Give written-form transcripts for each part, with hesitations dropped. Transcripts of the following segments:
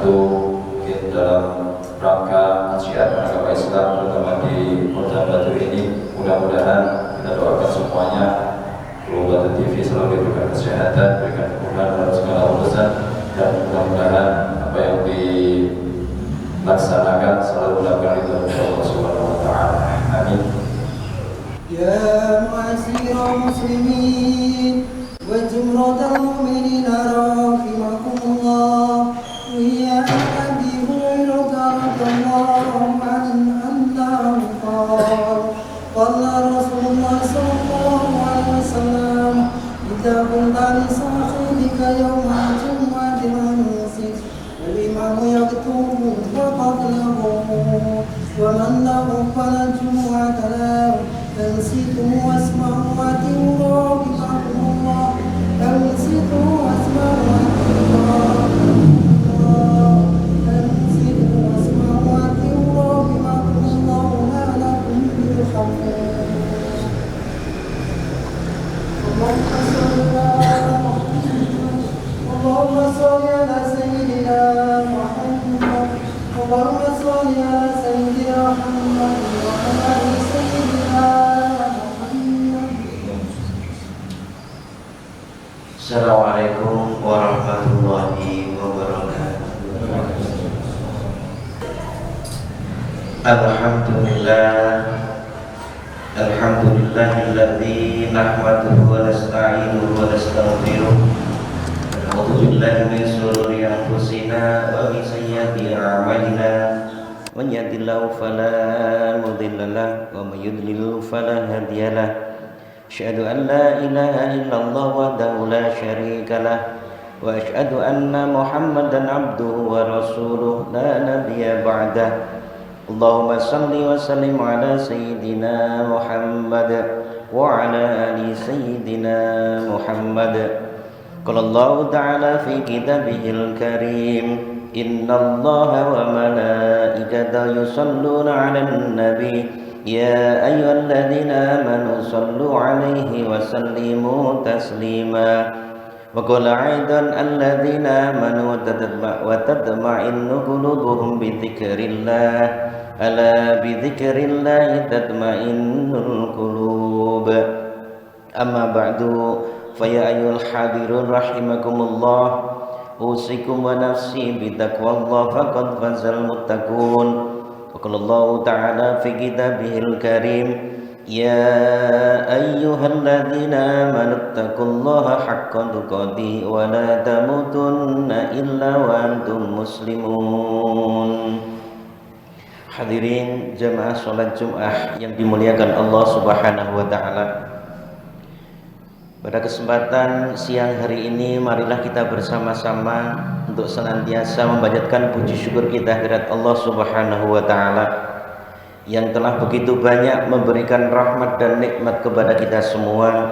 wabarakatuh. Mungkin dalam rangka kajian agama Islam terutama di Kota Batu ini, mudah-mudahan kita doakan semuanya Batu TV selalu diberikan kesehatan, diberikan kemudahan dalam segala urusan, dan mudah-mudahan apa yang dilaksanakan selalu mendapatkan ridho dari Allah Subhanahu wa taala. Amin. Ya ma'asyiral muslimin wa jumratal mu'minin rahimakumullah. Ya Abi Hurairah radhiyallahu anhu qala Rasulullah sallallahu alaihi wasallam idza kunta li sahibika yawma jum'atin ansit wal imamu yaktubu wa qablahu wa man lahu fala jumu'ata lahu أنصتوا واسمعوا وأطيعوا ربكم الله أنصتوا واسمعوا أنصتوا واسمعوا وأطيعوا ربكم الله لعلكم ترحمون. اللهم صل على سيدنا محمد اللهم صل على سيدنا محمد وعلى آل سيدنا محمد. Assalamualaikum warahmatullahi wabarakatuh. Alhamdulillahilladzi nahmaduhu wa nasta'inuhu wa nastaghfiruh. A'udzu billahi min shururi anfusina wa min sayyiati a'malina. Man yahdihillahu fala mudilla lahu wa man yudlil fala hadiya lahu. Asyhadu an la ilaha illallah wahdahu la syarika lah wa asyhadu anna Muhammadan abduhu wa rasuluh la nabiyya ba'dah. Allahumma salli wa sallim ala sayyidina Muhammad wa ala ali sayyidina Muhammad. Qala Allah ta'ala fi kitabihil karim innallaha wa malaikatahu yusalluna 'alan nabi ya ayyuhalladzina amanu sallu 'alaihi wa sallimu taslima. Wa qala aidan alladzina amanu wa tatma'innu qulubuhum bi dzikrillah ala bi dzikrillah tatma'innul qulub. Amma ba'du fa ya ayyuhal hadirun rahimakumullah usikum wa nafsi bi taqwallah faqad fazal muttaqun. Wa qala Allah ta'ala fi kitabihil karim ya ayyuhalladzina amanu taqullaha haqqa tuqatih wa la tamutunna illa wa antum muslimun. Hadirin jamaah salat Jumat yang dimuliakan Allah Subhanahu wa taala. Pada kesempatan siang hari ini marilah kita bersama-sama untuk senantiasa memanjatkan puji syukur kita kehadirat Allah Subhanahu wa taala yang telah begitu banyak memberikan rahmat dan nikmat kepada kita semua,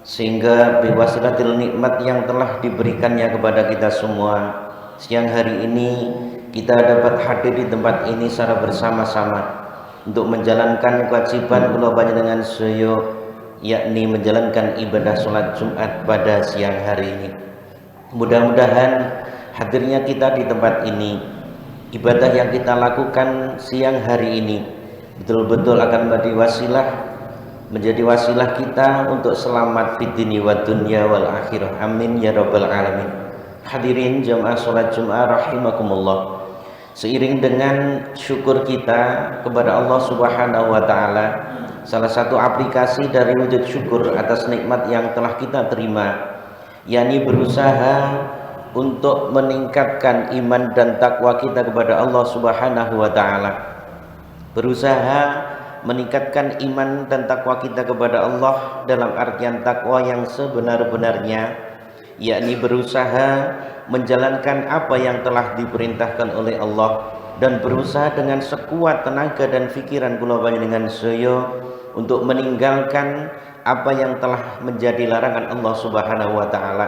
sehingga biwasilatil nikmat yang telah diberikannya kepada kita semua, siang hari ini kita dapat hadir di tempat ini secara bersama-sama untuk menjalankan kewajiban kula panjenengan sedaya, yakni menjalankan ibadah sholat Jumat pada siang hari ini. Mudah-mudahan hadirnya kita di tempat ini, ibadah yang kita lakukan siang hari ini betul-betul akan menjadi wasilah kita untuk selamat fid dunya wa dunya wal akhirah. Amin ya rabbal alamin. Hadirin jamaah salat Jumat rahimakumullah. Seiring dengan syukur kita kepada Allah Subhanahu wa taala, salah satu aplikasi dari wujud syukur atas nikmat yang telah kita terima, yakni berusaha untuk meningkatkan iman dan takwa kita kepada Allah Subhanahu wa taala. Berusaha meningkatkan iman dan takwa kita kepada Allah dalam artian takwa yang sebenar-benarnya, yakni berusaha menjalankan apa yang telah diperintahkan oleh Allah dan berusaha dengan sekuat tenaga dan pikiran kula panjenengan sedaya untuk meninggalkan apa yang telah menjadi larangan Allah Subhanahu wa taala.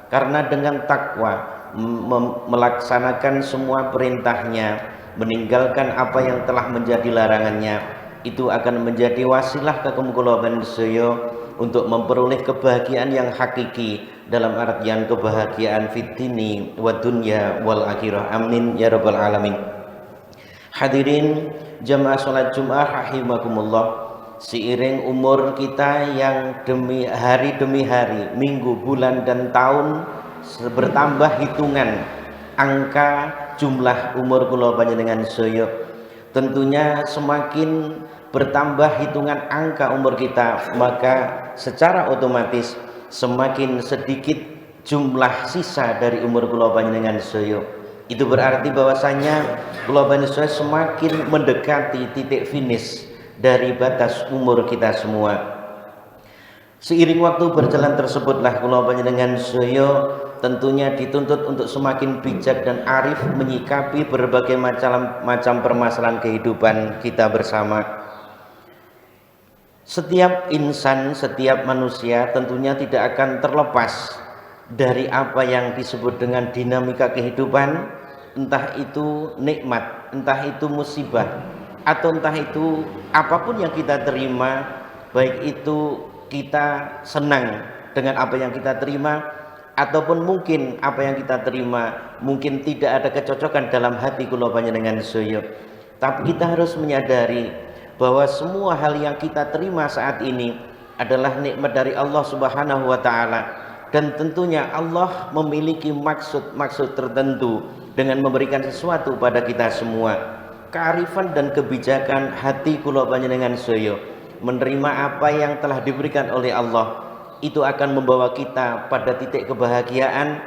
Karena dengan takwa melaksanakan semua perintahnya, meninggalkan apa yang telah menjadi larangannya, itu akan menjadi wasilah kagem kula panjenengan sedaya untuk memperoleh kebahagiaan yang hakiki dalam artian kebahagiaan fitini wa dunya wal akhirah. Amin ya rabbal alamin. Hadirin jamaah salat Jumat rahimakumullah, seiring umur kita yang hari demi hari, minggu, bulan dan tahun bertambah hitungan angka jumlah umur kula panjenengan sedaya, tentunya semakin bertambah hitungan angka umur kita, maka secara otomatis semakin sedikit jumlah sisa dari umur kula panjenengan sedaya. Itu berarti bahwasanya kula panjenengan sedaya semakin mendekati titik finish dari batas umur kita semua. Seiring waktu berjalan tersebutlah kula panjenengan sedaya tentunya dituntut untuk semakin bijak dan arif menyikapi berbagai macam permasalahan kehidupan kita bersama. Setiap insan, setiap manusia tentunya tidak akan terlepas dari apa yang disebut dengan dinamika kehidupan, entah itu nikmat, entah itu musibah, atau entah itu apapun yang kita terima, baik itu kita senang dengan apa yang kita terima, ataupun mungkin apa yang kita terima mungkin tidak ada kecocokan dalam hati kula panjenengan sedaya. Tapi kita harus menyadari bahwa semua hal yang kita terima saat ini adalah nikmat dari Allah Subhanahu wa taala, dan tentunya Allah memiliki maksud tertentu dengan memberikan sesuatu pada kita semua. Kearifan dan kebijakan hati kula panjenengan sedaya menerima apa yang telah diberikan oleh Allah itu akan membawa kita pada titik kebahagiaan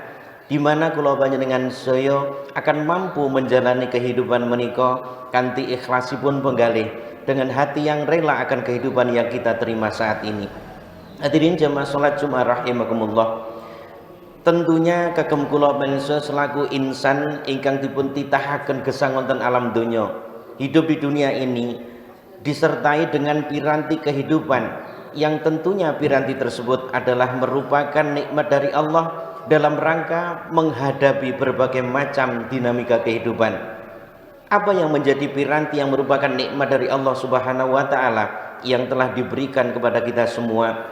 di mana kula panjenengan sedaya akan mampu menjalani kehidupan menika kanthi ikhlasipun penggalih dengan hati yang rela akan kehidupan yang kita terima saat ini. Hadirin jamaah salat Jumat rahimakumullah, tentunya kagem kula panjenengan selaku insan ingkang dipun titahaken gesang wonten alam donya, hidup di dunia ini disertai dengan piranti kehidupan yang tentunya piranti tersebut adalah merupakan nikmat dari Allah dalam rangka menghadapi berbagai macam dinamika kehidupan. Apa yang menjadi piranti yang merupakan nikmat dari Allah Subhanahu wa taala yang telah diberikan kepada kita semua,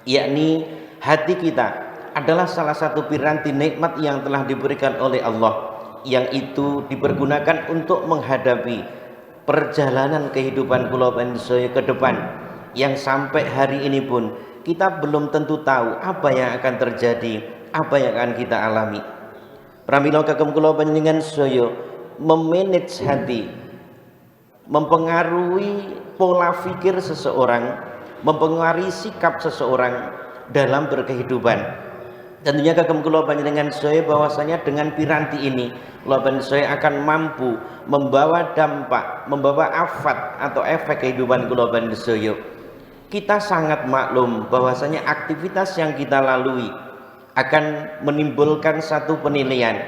yakni hati kita adalah salah satu piranti nikmat yang telah diberikan oleh Allah, yang itu dipergunakan untuk menghadapi perjalanan kehidupan kula panjenengan ke depan, yang sampai hari ini pun kita belum tentu tahu apa yang akan terjadi, apa yang akan kita alami. Pramila kagem kula panjenengan sedaya memanage hati, mempengaruhi pola pikir seseorang, mempengaruhi sikap seseorang dalam berkehidupan. Tentunya kagem kula panjenengan sedaya bahwasanya dengan piranti ini kula panjenengan sedaya akan mampu membawa dampak, membawa afat atau efek kehidupan kula panjenengan sedaya. Kita sangat maklum bahwasanya aktivitas yang kita lalui akan menimbulkan satu penilaian.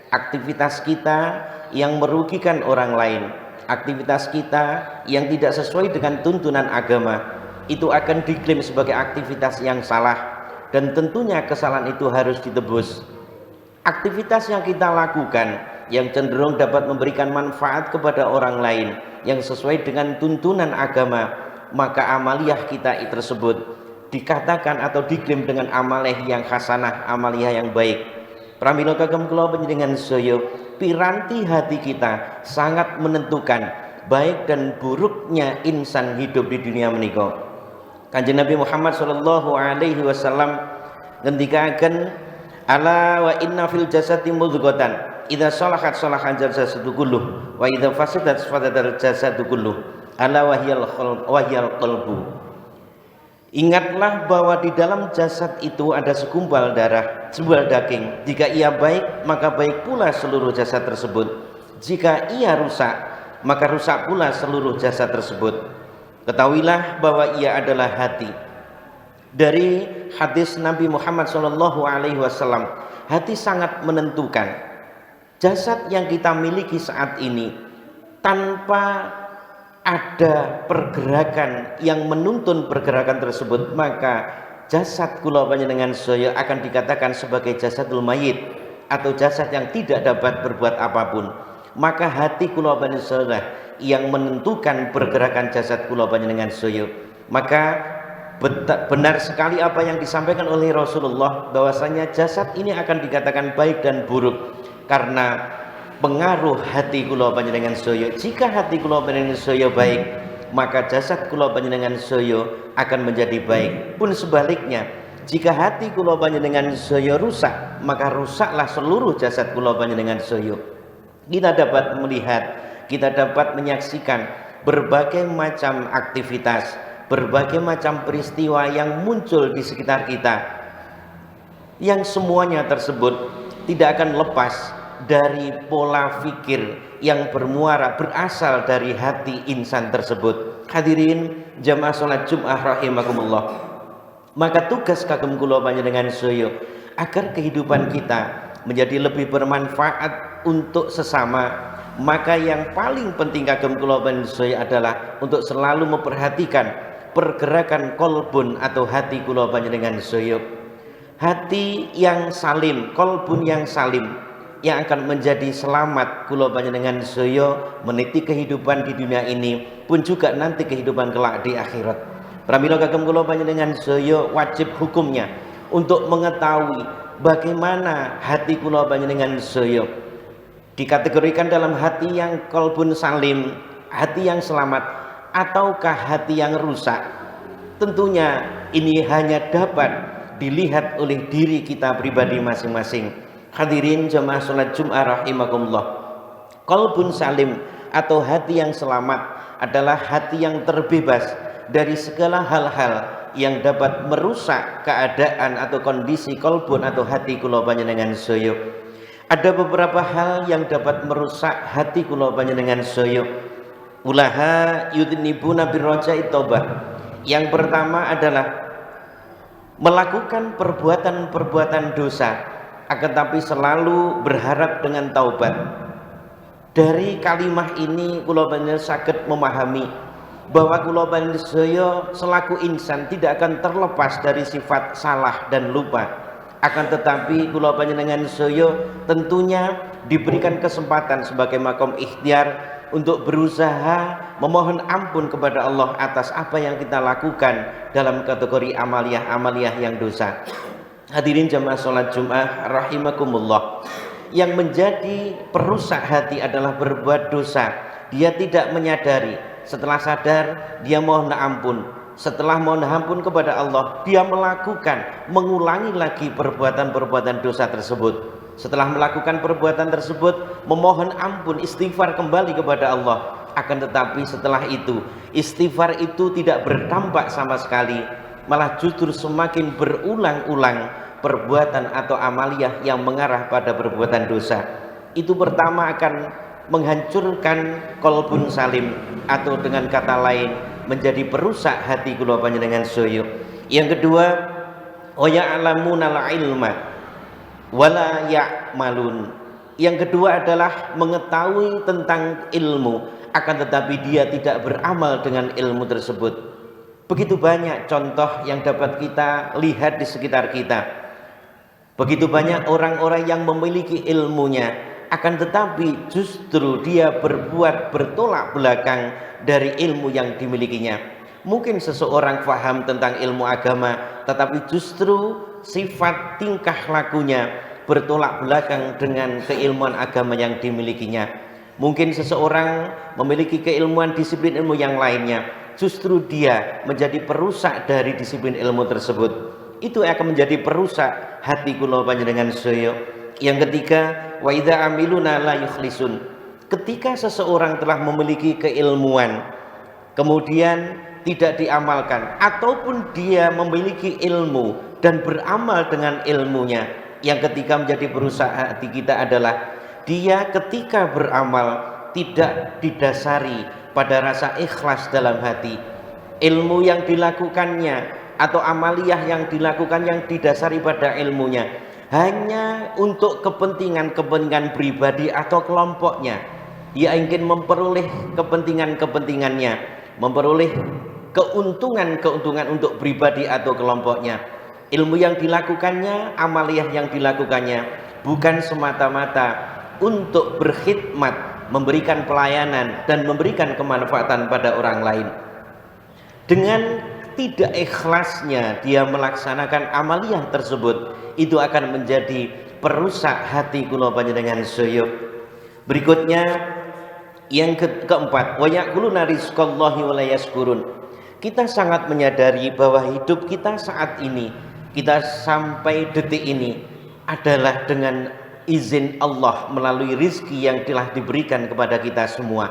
Aktivitas kita yang merugikan orang lain, aktivitas kita yang tidak sesuai dengan tuntunan agama, itu akan diklaim sebagai aktivitas yang salah, dan tentunya kesalahan itu harus ditebus. Aktivitas yang kita lakukan yang cenderung dapat memberikan manfaat kepada orang lain yang sesuai dengan tuntunan agama, maka amaliyah kita tersebut dikatakan atau diklaim dengan amaliyah yang hasanah, amaliyah yang baik. Pramila kagem kula panjenengan sedaya, piranti hati kita sangat menentukan baik dan buruknya insan hidup di dunia menika. Kanjeng Nabi Muhammad sallallahu alaihi wasallam ngendikaken, ala wa inna fil jasadi mudghatan idza salahat salahan jasadu kulluh wa idza fasadat fasadal jasadu kulluh ala wahyal qalbu. Ingatlah bahwa di dalam jasad itu ada segumpal darah, sebuah daging. Jika ia baik, maka baik pula seluruh jasad tersebut. Jika ia rusak, maka rusak pula seluruh jasad tersebut. Ketahuilah bahwa ia adalah hati. Dari hadis Nabi Muhammad SAW, hati sangat menentukan. Jasad yang kita miliki saat ini tanpa ada pergerakan yang menuntun pergerakan tersebut, maka jasad kula panjenengan sedaya akan dikatakan sebagai jasadul mayit atau jasad yang tidak dapat berbuat apapun. Maka hati kula panjenengan sedaya yang menentukan pergerakan jasad kula panjenengan sedaya. Maka Benar sekali apa yang disampaikan oleh Rasulullah bahwasanya jasad ini akan dikatakan baik dan buruk karena pengaruh hati kula panjenengan sedaya. Jika hati kula panjenengan sedaya baik, maka jasad kula panjenengan sedaya akan menjadi baik. Pun sebaliknya, jika hati kula panjenengan sedaya rusak, maka rusaklah seluruh jasad kula panjenengan sedaya. Kita dapat melihat, kita dapat menyaksikan berbagai macam aktivitas, berbagai macam peristiwa yang muncul di sekitar kita, yang semuanya tersebut tidak akan lepas dari pola fikir yang bermuara berasal dari hati insan tersebut. Hadirin jamaah salat Jumat rahimakumullah, maka tugas kagem kula panjenengan sedaya agar kehidupan kita menjadi lebih bermanfaat untuk sesama, maka yang paling penting kagem kula panjenengan sedaya adalah untuk selalu memperhatikan pergerakan kolbun atau hati kula panjenengan sedaya. Hati yang salim, kolbun yang salim, yang akan menjadi selamat kula panjenengan sedaya meniti kehidupan di dunia ini pun juga nanti kehidupan kelak di akhirat. Pramila kagem kula panjenengan sedaya wajib hukumnya untuk mengetahui bagaimana hati kula panjenengan sedaya dikategorikan dalam hati yang kolbun salim, hati yang selamat, ataukah hati yang rusak. Tentunya ini hanya dapat dilihat oleh diri kita pribadi masing-masing. Hadirin jamaah salat Jumat rahimakumullah, qalbun salim atau hati yang selamat adalah hati yang terbebas dari segala hal-hal yang dapat merusak keadaan atau kondisi qalbun atau hati kula panjenengan sedaya. Ada beberapa hal yang dapat merusak hati kula panjenengan sedaya. Ulaha yudnibuna birraja'i taubah. Yang pertama adalah melakukan perbuatan-perbuatan dosa akan tapi selalu berharap dengan taubat. Dari kalimah ini kula panjenengan saged memahami bahwa kula panjenengan sedaya selaku insan tidak akan terlepas dari sifat salah dan lupa. Akan tetapi kula panjenengan sedaya tentunya diberikan kesempatan sebagai makom ikhtiar untuk berusaha memohon ampun kepada Allah atas apa yang kita lakukan dalam kategori amaliyah-amaliyah yang dosa. Hadirin jamaah salat Jumat rahimakumullah, yang menjadi perusak hati adalah berbuat dosa. Dia tidak menyadari, setelah sadar dia mohon ampun, setelah mohon ampun kepada Allah dia mengulangi lagi perbuatan-perbuatan dosa tersebut. Setelah melakukan perbuatan tersebut memohon ampun, istighfar kembali kepada Allah. Akan tetapi setelah itu istighfar itu tidak berdampak sama sekali, malah justru semakin berulang-ulang perbuatan atau amaliyah yang mengarah pada perbuatan dosa. Itu pertama akan menghancurkan qalbun salim, atau dengan kata lain menjadi perusak hati kula panjenengan sedaya. Yang kedua, wa ya'lamunal ilma wala ya'malun. Yang kedua adalah mengetahui tentang ilmu, akan tetapi dia tidak beramal dengan ilmu tersebut. Begitu banyak contoh yang dapat kita lihat di sekitar kita. Begitu banyak orang-orang yang memiliki ilmunya, akan tetapi justru dia berbuat bertolak belakang dari ilmu yang dimilikinya. Mungkin seseorang faham tentang ilmu agama, tetapi justru sifat tingkah lakunya bertolak belakang dengan keilmuan agama yang dimilikinya. Mungkin seseorang memiliki keilmuan disiplin ilmu yang lainnya, justru dia menjadi perusak dari disiplin ilmu tersebut. Itu akan menjadi perusak hati kula panjenengan sedaya. Yang ketiga, wa idza amiluna la yukhlisun. Ketika seseorang telah memiliki keilmuan kemudian tidak diamalkan, ataupun dia memiliki ilmu dan beramal dengan ilmunya, yang ketiga menjadi perusak hati kita adalah dia ketika beramal tidak didasari pada rasa ikhlas dalam hati. Ilmu yang dilakukannya atau amaliyah yang dilakukan yang didasari pada ilmunya hanya untuk kepentingan-kepentingan pribadi atau kelompoknya. Dia ingin memperoleh kepentingan-kepentingannya, memperoleh keuntungan-keuntungan untuk pribadi atau kelompoknya. Ilmu yang dilakukannya, amaliyah yang dilakukannya bukan semata-mata untuk berkhidmat, memberikan pelayanan dan memberikan kemanfaatan pada orang lain. Dengan tidak ikhlasnya dia melaksanakan amaliyah tersebut, itu akan menjadi perusak hati kula panjenengan sedaya. Berikutnya yang keempat, wa yaquluna rizqallahi wa la yashkurun. Kita sangat menyadari bahwa hidup kita saat ini, kita sampai detik ini adalah dengan izin Allah melalui rizki yang telah diberikan kepada kita semua.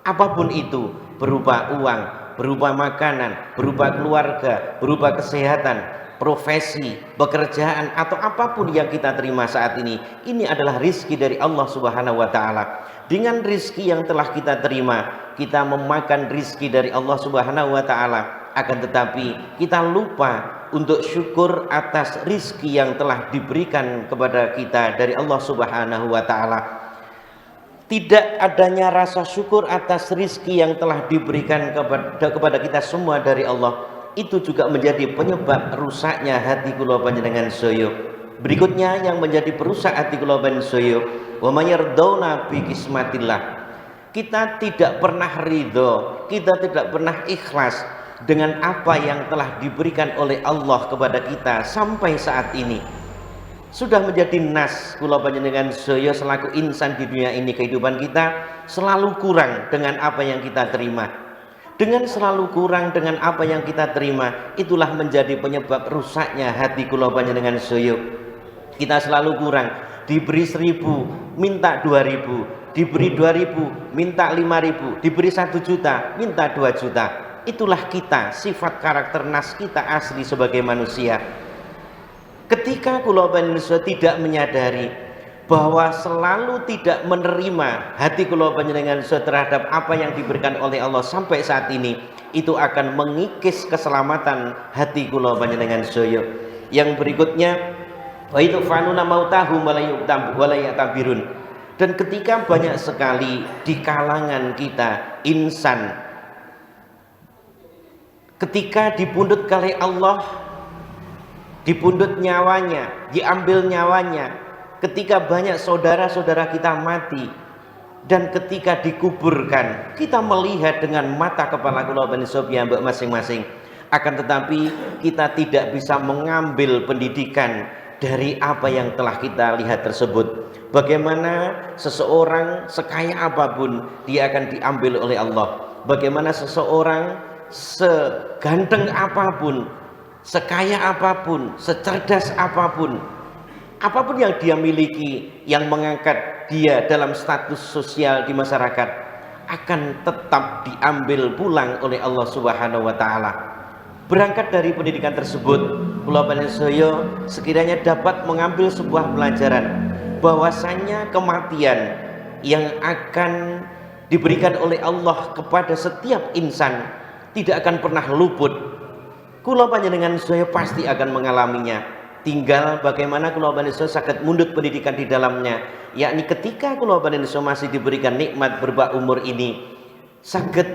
Apapun itu, berupa uang, berupa makanan, berupa keluarga, berupa kesehatan, profesi, pekerjaan, atau apapun yang kita terima saat ini adalah rizki dari Allah Subhanahu wa Ta'ala. Dengan rizki yang telah kita terima, kita memakan rizki dari Allah Subhanahu wa Ta'ala. Akan tetapi kita lupa untuk syukur atas rizki yang telah diberikan kepada kita dari Allah Subhanahu wa Ta'ala. Tidak adanya rasa syukur atas rizki yang telah diberikan kepada kita semua dari Allah, itu juga menjadi penyebab rusaknya hati kula panjenengan sedaya. Berikutnya yang menjadi perusak hati kula panjenengan sedaya, wa mayardawna bi kismatillah. Kita tidak pernah ridho, kita tidak pernah ikhlas dengan apa yang telah diberikan oleh Allah kepada kita sampai saat ini. Sudah menjadi nas kula panjenengan sedaya selaku insan di dunia ini, kehidupan kita selalu kurang dengan apa yang kita terima. Dengan selalu kurang dengan apa yang kita terima, itulah menjadi penyebab rusaknya hati kula panjenengan sedaya. Kita selalu kurang, diberi 1000 minta 2000, diberi 2000 minta 5000, diberi 1 juta minta 2 juta. Itulah kita, sifat karakter nas kita asli sebagai manusia. Ketika kula panjenengan tidak menyadari bahwa selalu tidak menerima hati kula panjenengan terhadap apa yang diberikan oleh Allah sampai saat ini, itu akan mengikis keselamatan hati kula panjenengan sedaya. Yang berikutnya, wa itu fanuna mautahum wa la yatabirun. Dan ketika banyak sekali di kalangan kita insan, ketika dipundhut oleh Allah, dipundhut nyawanya, diambil nyawanya, ketika banyak saudara-saudara kita mati, dan ketika dikuburkan, kita melihat dengan mata kepala kula panjenengan masing-masing. Akan tetapi kita tidak bisa mengambil pendidikan dari apa yang telah kita lihat tersebut. Bagaimana seseorang sekaya apapun, dia akan diambil oleh Allah. Bagaimana seseorang seganteng apapun, sekaya apapun, secerdas apapun, apapun yang dia miliki yang mengangkat dia dalam status sosial di masyarakat, akan tetap diambil pulang oleh Allah Subhanahu wa Ta'ala. Berangkat dari pendidikan tersebut, kula panjenengan sedaya sekiranya dapat mengambil sebuah pelajaran bahwasanya kematian yang akan diberikan oleh Allah kepada setiap insan tidak akan pernah luput. Kula panjenengan sedaya pasti akan mengalaminya. Tinggal bagaimana kula panjenengan saged mundhut pendidikan di dalamnya, yakni ketika kula panjenengan masih diberikan nikmat berupa umur ini, saged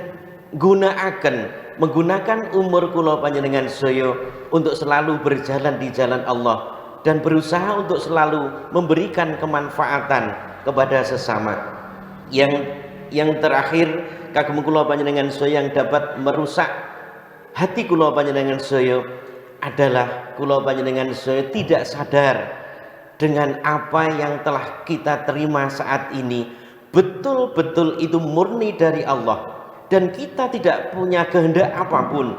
menggunakan umur kula panjenengan sedaya untuk selalu berjalan di jalan Allah dan berusaha untuk selalu memberikan kemanfaatan kepada sesama. Yang terakhir, kagem kula panjenengan sedaya yang dapat merusak hati kula panjenengan sedaya adalah kula panjenengan sedaya tidak sadar dengan apa yang telah kita terima saat ini betul-betul itu murni dari Allah, dan kita tidak punya kehendak apapun,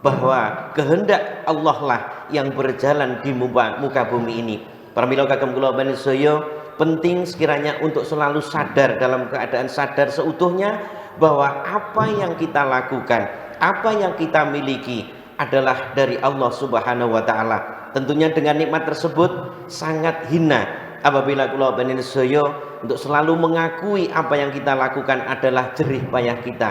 bahwa kehendak Allah lah yang berjalan di muka bumi ini. Pramila kagem kula panjenengan sedaya penting sekiranya untuk selalu sadar, dalam keadaan sadar seutuhnya, bahwa apa yang kita lakukan, apa yang kita miliki adalah dari Allah Subhanahu wa Ta'ala. Tentunya dengan nikmat tersebut sangat hina apabila kula panjenengan sedaya untuk selalu mengakui apa yang kita lakukan adalah jerih payah kita.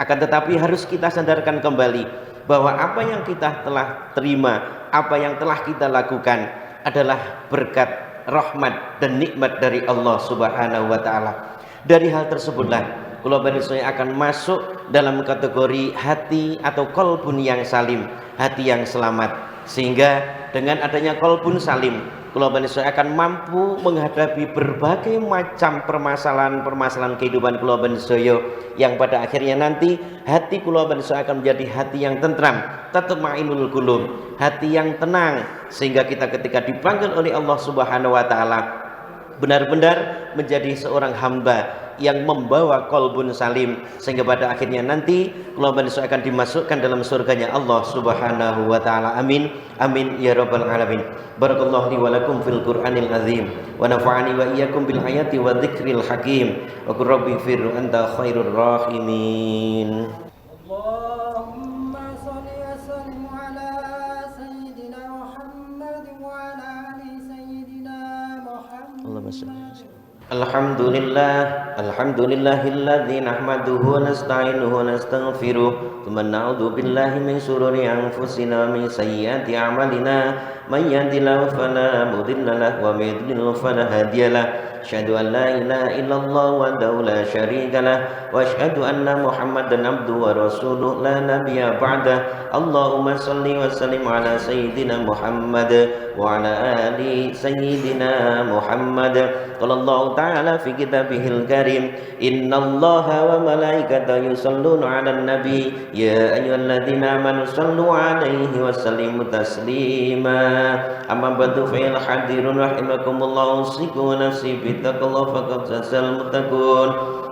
Akan tetapi harus kita sadarkan kembali bahwa apa yang kita telah terima, apa yang telah kita lakukan adalah berkat, rahmat dan nikmat dari Allah Subhanahu wa Ta'ala. Dari hal tersebutlah kula panjenengan akan masuk dalam kategori hati atau qalbun yang salim, hati yang selamat. Sehingga dengan adanya qalbun salim, kula panjenengan akan mampu menghadapi berbagai macam permasalahan kehidupan kula panjenengan yang pada akhirnya nanti hati kula panjenengan akan menjadi hati yang tentram, tatmainul qulub, hati yang tenang, sehingga kita ketika dipanggil oleh Allah Subhanahu wa taala benar-benar menjadi seorang hamba yang membawa qalbun salim, sehingga pada akhirnya nanti kula panjenengan akan dimasukkan dalam surganya Allah Subhanahu wa taala. Amin amin ya rabbal alamin. Barakallahu li wa lakum fil Qur'anil azim wa nafa'ani wa iyyakum bil ayati wa dzikril hakim wa qur rabbi fir anta khairur rahimin. Allahumma shalli wa sallim ala sayyidina Muhammad wa ala ali sayyidina Muhammad. Allahumma shalli. Alhamdulillahilladzi nahmaduhu wa nasta'inuhu wa nastaghfiruh wa na'udzu billahi min shururi anfusina wa min sayyiati a'malina may yahdihillahu fala mudilla lahu wa may yudlil fala hadiyalah. Asyhadu an la ilaha illallah wahdahu la syarika lah wa asyhadu anna Muhammadan abduhu wa rasuluh la nabiyya ba'dah. Allahumma shalli wa sallim ala sayyidina Muhammad wa ala ali sayyidina Muhammad. Qala Allah ta'ala fi kitabihil karim, innallaha wa malaikatahu yusholluna 'alan nabi ya ayyuhalladzina amanu shallu 'alaihi wa sallimu taslima. Amma ba'du fa ya hadirun rahimakumullah, usikum wa nafsi bittaqullah faqad fasal muttaqun.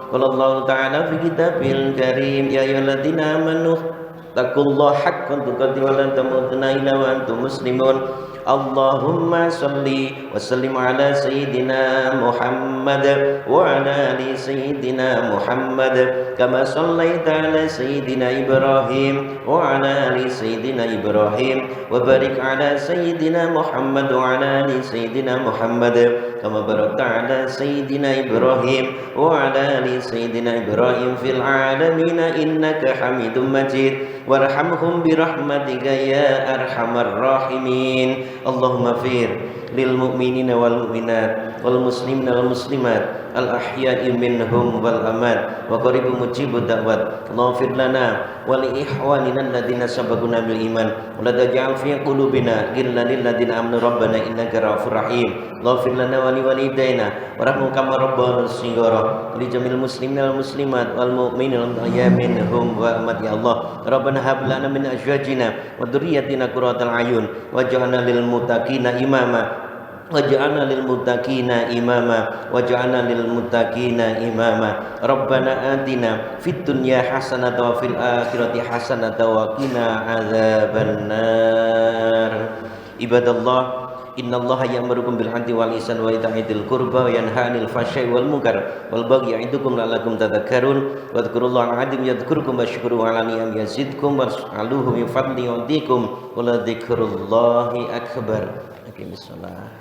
Qala Allah ta'ala fi kitabil karim, ya ayyuhalladzina amanu taqullaha haqqan tuqatih wa la tamutunna illa wa antum muslimun. Allahumma salli wa sallim ala sayyidina Muhammad wa ala ali sayyidina Muhammad kama sallaita ala sayyidina Ibrahim wa ala ali sayyidina Ibrahim wa barik ala sayyidina Muhammad wa ala ali sayyidina Muhammad kama barakta ala sayyidina Ibrahim wa ala ali sayyidina Ibrahim fil alamin innaka Hamidum Majid. Warhamhum birahmatika ya arhamar rahimin. Allahumma fir lil mu'minina wal mu'minat wal muslimina wal muslimat al ahya'i minhum wal amwat wa qaribu mujibud da'wat. Allahumma fir lana wa li ihwanina alladziina sabaquna bil iman wa la taj'al fi qulubina ghillan lil ladziina amanu rabbana innaka ra'ufur rahim. Allahumma fir lana wa li walidayna warhamhum kama rabbana shighara li jamil muslimina wal muslimat wal mu'minina wal ahya'i minhum wa amwat. Ya Allah Rabbana hab lana min azwajina wa dhurriyyatina qurratal ayun waj'alna lil muttaqina imama waj'alna lil muttaqina imama waj'alna lil muttaqina imama. Rabbana atina fid dunya hasanatan wa fil akhirati hasanatan wa qina adzabannar. Ibadallah, innallaha ya'murukum bil 'adli wal ihsani wa ita'i dzil qurba wa yanha 'anil fahsya'i wal munkar wal baghi ya'idukum la'allakum tadhakkarun. Wadhkurullaha al-'azim yadhkurkum washkuruhu 'ala ni'amihi yazidkum was'aluhu min fadlihi yu'tikum wa la dzikrullahi akbar. Aqimissalah.